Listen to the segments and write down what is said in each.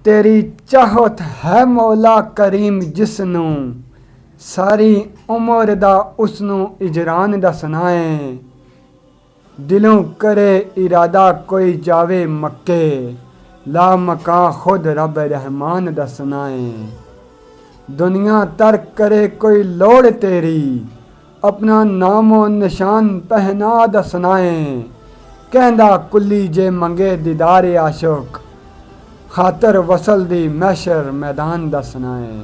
تیری چاہت ہے مولا کریم جسنوں ساری عمر دا اسنوں اجران دسنا ہے دلوں کرے ارادہ کوئی جاوے مکے لا مکان خود رب رحمان دسنا ہے دنیا ترک کرے کوئی لوڑ تیری اپنا نام و نشان پہنا دسنا ہے کہندا کلی جے منگے دیدار عاشق خاطر وصل دی محشر میدان دسنا ہے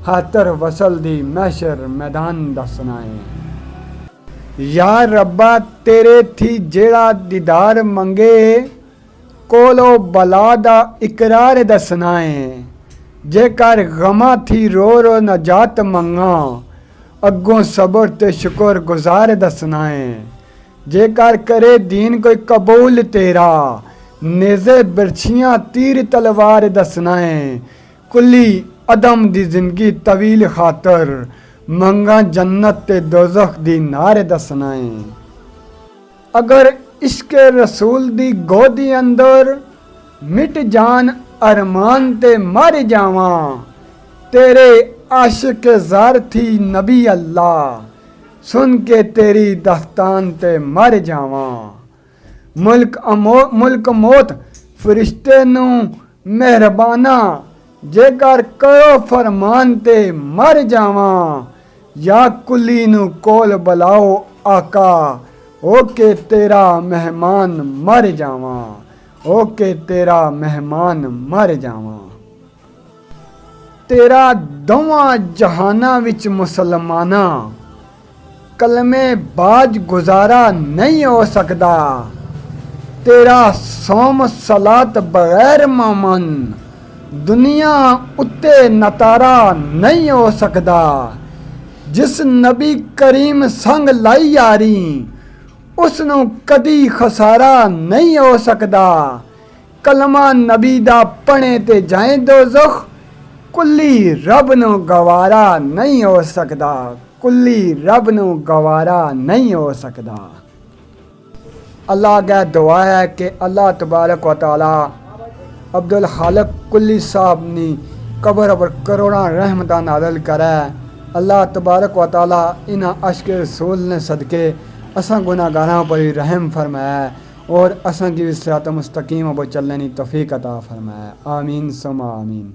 خاطر وصل دی محشر میدان دسنا ہے یا ربا تیرے تھی جیڑا دیدار منگے کولو بلا دا اقرار دسنا ہے جے کر غماں تھی رو رو نجات منگا اگوں صبر تے شکر گزار دسنا ہے جے کر کرے دین کوئی قبول تیرا نیزے برچھیاں تیر تلوار دسنا ہے کلی عدم دی زندگی طویل خاطر منگا جنت تے دوزخ دی نار دسنا ہے اگر عشق رسول دی گودی اندر مٹ جان ارمان تے مر جاواں تیرے عاشق زار تھی نبی اللہ سن کے تیری داستان تے مر جاواں ملک موت فرشتے نو مہربانہ جے کر کرو فرمان تے مر جاواں یا کلی نو کول بلاؤ آقا او کے تیرا مہمان مر جاواں او کے تیرا مہمان مر جاواں تیرا دوواں جہاناں وچ مسلماناں کلمے باج گزارا نہیں ہو سکدا تیرا سوم صلات بغیر مومن دنیا اتے نتارا نہیں ہو سکدا جس نبی کریم سنگ لائی یاری اس نو کدی خسارا نہیں ہو سکدا کلمہ نبی دا پڑھے تے جائیں دوزخ کلی رب نو گوارا نہیں ہو سکدا کلی رب نو گوارا نہیں ہو سکدا اللہ کا دعا ہے کہ اللہ تبارک و تعالی عبدالخالق کلی صاحب نی قبر پر کروڑاں رحمتاں نازل کرے اللہ تبارک و تعالی انہاں عشق رسول نے صدقے اساں گناہگاراں پر رحم فرمائے اور اساں کی صراط مستقیم پر چلنے کی توفیق عطا فرمائے آمین ثم آمین